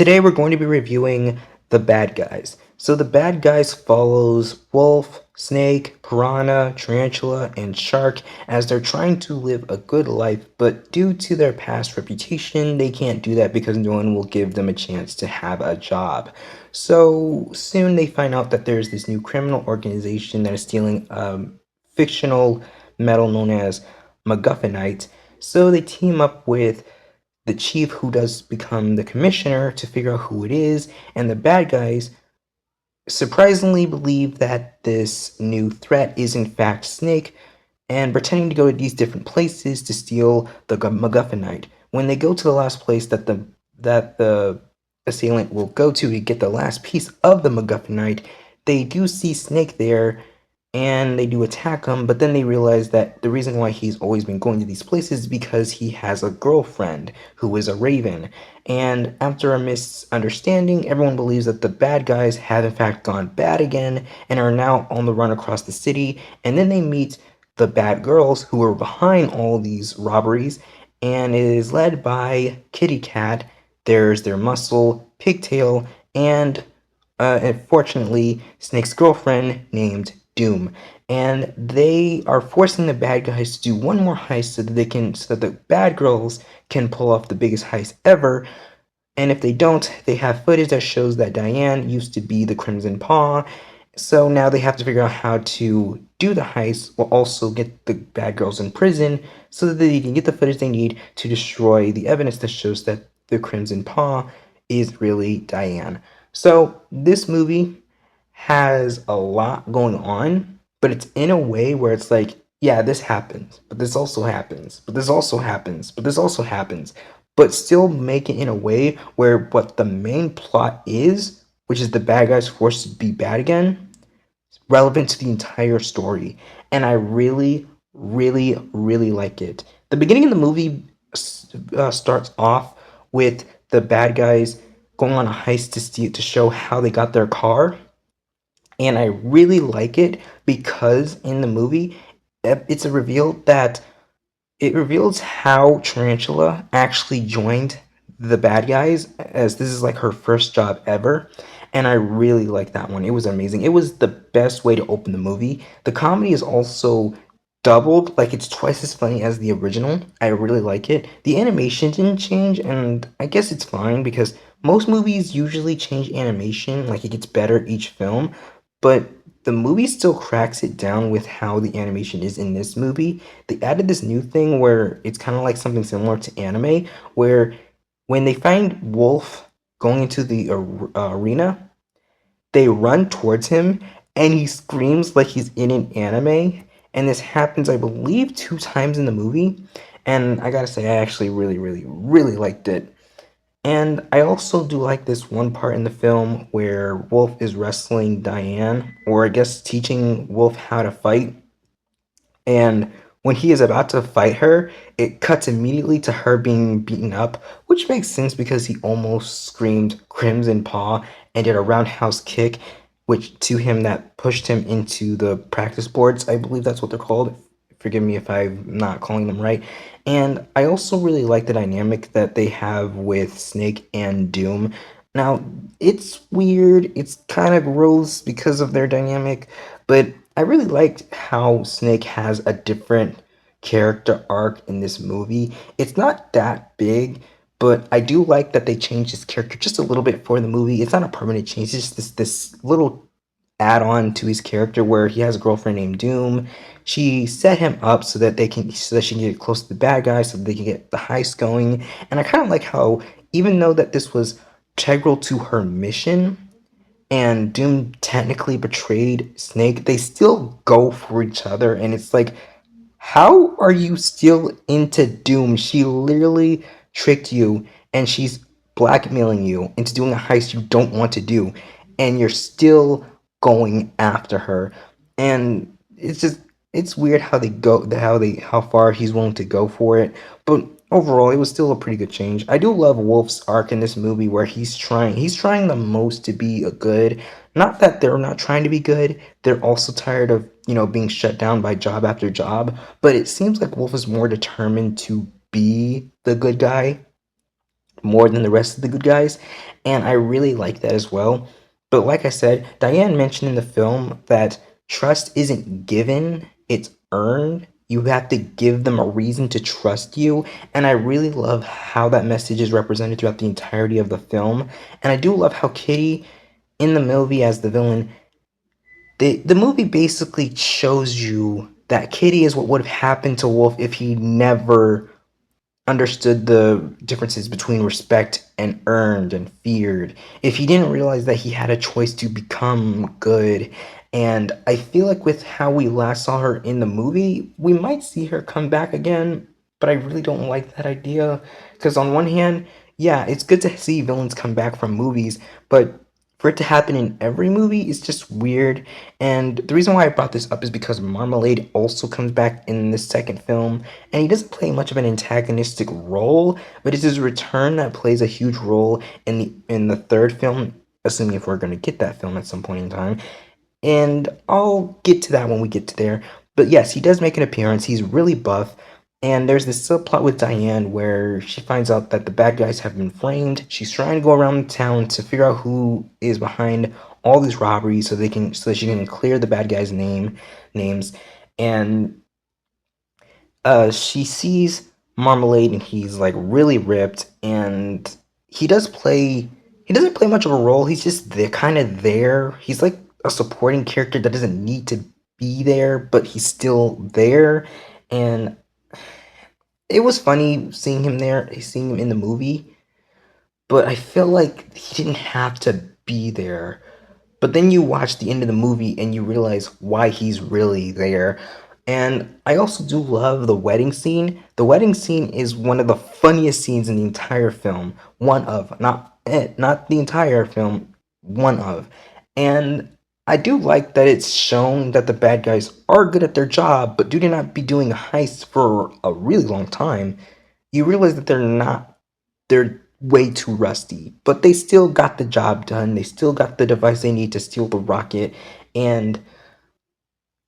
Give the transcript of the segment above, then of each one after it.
Today we're going to be reviewing The Bad Guys. So The Bad Guys follows Wolf, Snake, Piranha, Tarantula, and Shark as they're trying to live a good life, but due to their past reputation, they can't do that because no one will give them a chance to have a job. So soon they find out that there's this new criminal organization that is stealing fictional metal known as MacGuffinite. So they team up with the chief, who does become the commissioner, to figure out who it is, and the bad guys surprisingly believe that this new threat is in fact Snake, and pretending to go to these different places to steal the MacGuffinite. When they go to the last place that the assailant will go to get the last piece of the MacGuffinite, they do see Snake there, and they do attack him, but then they realize that the reason why he's always been going to these places is because he has a girlfriend who is a raven. And after a misunderstanding, everyone believes that the bad guys have in fact gone bad again and are now on the run across the city. And then they meet the bad girls who are behind all these robberies, and it is led by Kitty Cat. There's their muscle, Pigtail, and unfortunately, Snake's girlfriend named Doom. And they are forcing the bad guys to do one more heist so that the bad girls can pull off the biggest heist ever. And if they don't, they have footage that shows that Diane used to be the Crimson Paw. So now they have to figure out how to do the heist while also get the bad girls in prison so that they can get the footage they need to destroy the evidence that shows that the Crimson Paw is really Diane. So this movie has a lot going on, but it's in a way where it's like, yeah, this happens, but this also happens, but this also happens, but this also happens, but still make it in a way where what the main plot is, which is the bad guys forced to be bad again, is relevant to the entire story. And I really, really, really like it. The beginning of the movie starts off with the bad guys going on a heist to show how they got their car, and I really like it because in the movie, it's a reveal that it reveals how Tarantula actually joined the bad guys, as this is like her first job ever. And I really like that one. It was amazing. It was the best way to open the movie. The comedy is also doubled, like it's twice as funny as the original. I really like it. The animation didn't change, and I guess it's fine because most movies usually change animation, like it gets better each film, but the movie still cracks it down with how the animation is in this movie. They added this new thing where it's kind of like something similar to anime, where when they find Wolf going into the arena, they run towards him and he screams like he's in an anime. And this happens, I believe, two times in the movie. And I gotta say, I actually really, really, really liked it. And I also do like this one part in the film where Wolf is wrestling Diane, or I guess teaching Wolf how to fight. And when he is about to fight her, it cuts immediately to her being beaten up, which makes sense because he almost screamed Crimson Paw and did a roundhouse kick, which to him that pushed him into the practice boards. I believe that's what they're called. Forgive me if I'm not calling them right. And I also really like the dynamic that they have with Snake and Doom. Now, it's weird, it's kind of gross because of their dynamic, but I really liked how Snake has a different character arc in this movie. It's not that big, but I do like that they changed his character just a little bit for the movie. It's not a permanent change, it's just this little add on to his character where he has a girlfriend named Doom. She set him up so that she can get close to the bad guy so that they can get the heist going. And I kind of like how even though that this was integral to her mission and Doom technically betrayed Snake, they still go for each other, and it's like, how are you still into Doom? She literally tricked you and she's blackmailing you into doing a heist you don't want to do, and you're still going after her. And it's weird how how far he's willing to go for it. But overall, it was still a pretty good change. I do love Wolf's arc in this movie where he's trying the most to be a good. Not that they're not trying to be good, they're also tired of, being shut down by job after job, but it seems like Wolf is more determined to be the good guy more than the rest of the good guys, and I really like that as well. But like I said, Diane mentioned in the film that trust isn't given, it's earned. You have to give them a reason to trust you, and I really love how that message is represented throughout the entirety of the film. And I do love how Kitty in the movie as the villain, the movie basically shows you that Kitty is what would have happened to Wolf if he never understood the differences between respect and earned and feared, if he didn't realize that he had a choice to become good. And I feel like with how we last saw her in the movie, we might see her come back again, but I really don't like that idea. Because on one hand, yeah, it's good to see villains come back from movies, but for it to happen in every movie is just weird. And the reason why I brought this up is because Marmalade also comes back in the second film, and he doesn't play much of an antagonistic role, but it's his return that plays a huge role in the third film, assuming if we're going to get that film at some point in time. And I'll get to that when we get to there. But yes, he does make an appearance. He's really buff. And there's this subplot with Diane where she finds out that the bad guys have been framed. She's trying to go around town to figure out who is behind all these robberies so that she can clear the bad guys' names. And she sees Marmalade and he's like really ripped, and he does play he doesn't play much of a role. He's just there, kind of there. He's like a supporting character that doesn't need to be there, but he's still there. And it was funny seeing him in the movie, but I feel like he didn't have to be there. But then you watch the end of the movie and you realize why he's really there. And I also do love the wedding scene. The wedding scene is one of the funniest scenes in the entire film. One of, not the entire film, one of. And I do like that it's shown that the bad guys are good at their job, but due to not be doing heists for a really long time, you realize that they're way too rusty, but they still got the job done. They still got the device they need to steal the rocket. And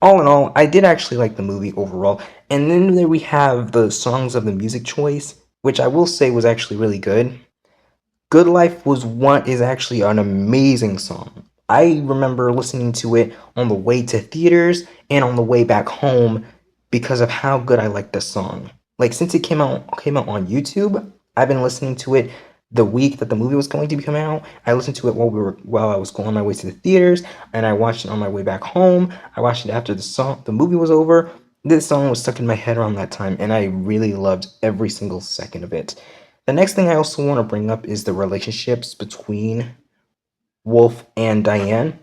all in all, I did actually like the movie overall. And then there we have the songs of the music choice, which I will say was actually really good. Good Life is actually an amazing song. I remember listening to it on the way to theaters and on the way back home because of how good I like this song. Like since it came out on YouTube, I've been listening to it the week that the movie was going to be coming out. I listened to it while I was going on my way to the theaters, and I watched it on my way back home. I watched it after the movie was over. This song was stuck in my head around that time, and I really loved every single second of it. The next thing I also want to bring up is the relationships between Wolf and Diane,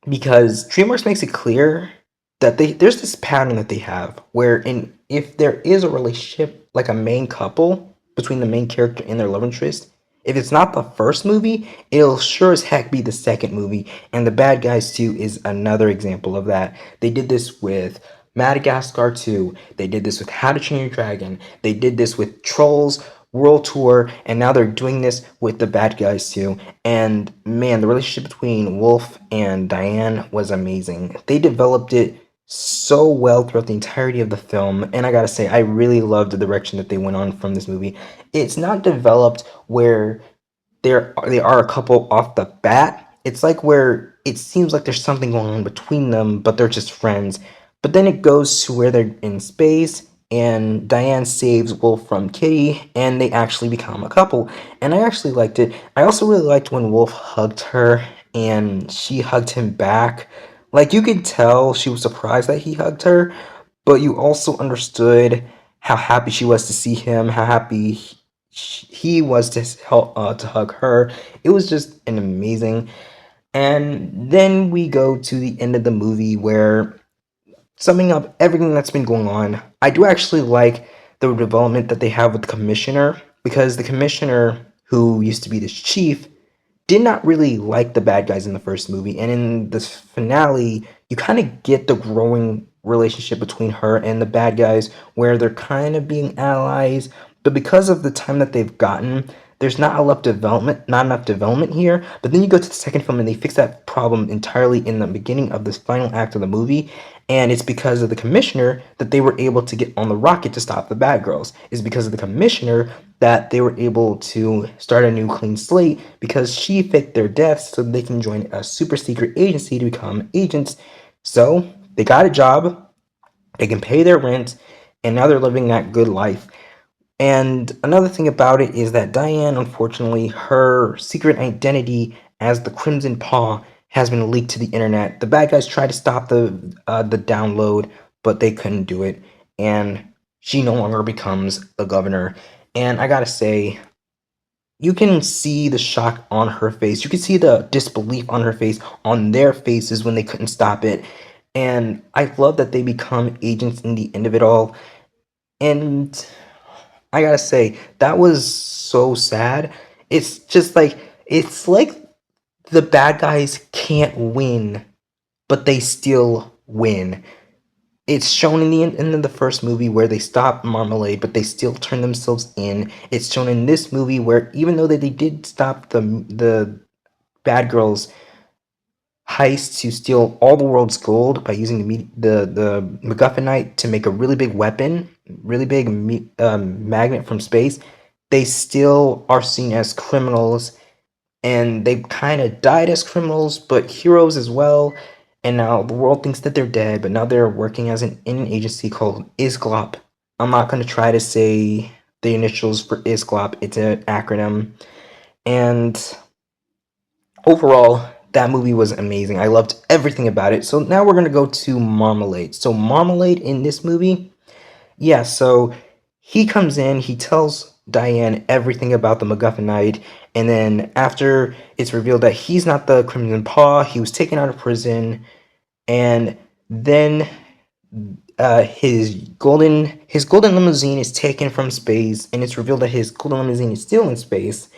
because DreamWorks makes it clear that there's this pattern that they have where if there is a relationship like a main couple between the main character and their love interest, if it's not the first movie, it'll sure as heck be the second movie. And The Bad Guys 2 is another example of that. They did this with Madagascar 2. They did this with How to Train Your Dragon. They did this with Trolls World Tour, and now they're doing this with The Bad Guys 2. And man, the relationship between Wolf and Diane was amazing. They developed it so well throughout the entirety of the film, and I gotta say, I really loved the direction that they went on from this movie. It's not developed where they are a couple off the bat. It's like where it seems like there's something going on between them, but they're just friends. But then it goes to where they're in space, and Diane saves Wolf from Kitty, and they actually become a couple. And I actually liked it. I also really liked when Wolf hugged her, and she hugged him back. Like you could tell she was surprised that he hugged her, but you also understood how happy she was to see him, how happy he was to help to hug her. It was just an amazing. And then we go to the end of the movie where, summing up everything that's been going on, I do actually like the development that they have with the commissioner, because the commissioner, who used to be this chief, did not really like the bad guys in the first movie, and in this finale, you kind of get the growing relationship between her and the bad guys, where they're kind of being allies, but because of the time that they've gotten, there's not enough development here. But then you go to the second film and they fix that problem entirely in the beginning of this final act of the movie. And it's because of the commissioner that they were able to get on the rocket to stop the bad girls. It's because of the commissioner that they were able to start a new clean slate because she faked their deaths so they can join a super secret agency to become agents. So they got a job, they can pay their rent, and now they're living that good life. And another thing about it is that Diane, unfortunately, her secret identity as the Crimson Paw has been leaked to the internet. The bad guys tried to stop the download, but they couldn't do it, and she no longer becomes the governor. And I gotta say, you can see the shock on her face. You can see the disbelief on her face, on their faces when they couldn't stop it. And I love that they become agents in the end of it all. And I gotta say, that was so sad. It's like the bad guys can't win, but they still win. It's shown in the end of the first movie where they stop Marmalade, but they still turn themselves in. It's shown in this movie where even though they did stop the bad girls heist to steal all the world's gold by using the MacGuffinite to make a really big weapon, really big magnet from space, they still are seen as criminals, and they kind of died as criminals, but heroes as well. And now the world thinks that they're dead, but now they're working as in an agency called ISGLOP. I'm not going to try to say the initials for ISGLOP. It's an acronym. And overall, that movie was amazing. I loved everything about it. So now we're going to go to Marmalade. So Marmalade in this movie, yeah, so he comes in, he tells Diane everything about the MacGuffinite, and then after it's revealed that he's not the Crimson Paw, he was taken out of prison, and then his golden limousine is taken from space, and it's revealed that his golden limousine is still in space,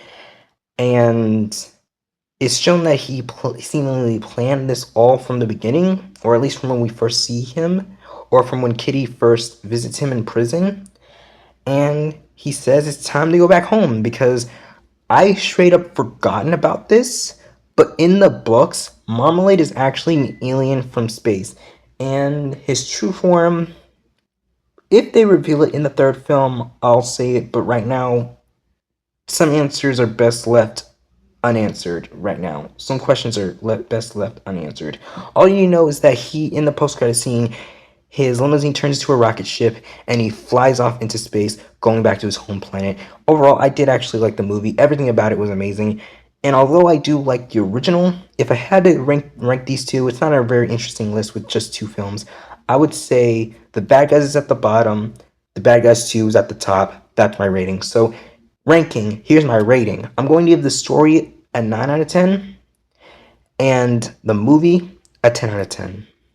and it's shown that he seemingly planned this all from the beginning, or at least from when we first see him, or from when Kitty first visits him in prison. And he says it's time to go back home because I straight up forgotten about this. But in the books, Marmalade is actually an alien from space. And his true form, if they reveal it in the third film, I'll say it. But right now, some answers are best left unanswered right now. Some questions are best left unanswered. All you know is that in the post-credit scene, his limousine turns into a rocket ship and he flies off into space, going back to his home planet. Overall, I did actually like the movie. Everything about it was amazing. And although I do like the original, if I had to rank these two, it's not a very interesting list with just two films. I would say The Bad Guys is at the bottom, The Bad Guys 2 is at the top. That's my rating. So, ranking, here's my rating. I'm going to give the story a 9 out of 10 and the movie a 10 out of 10.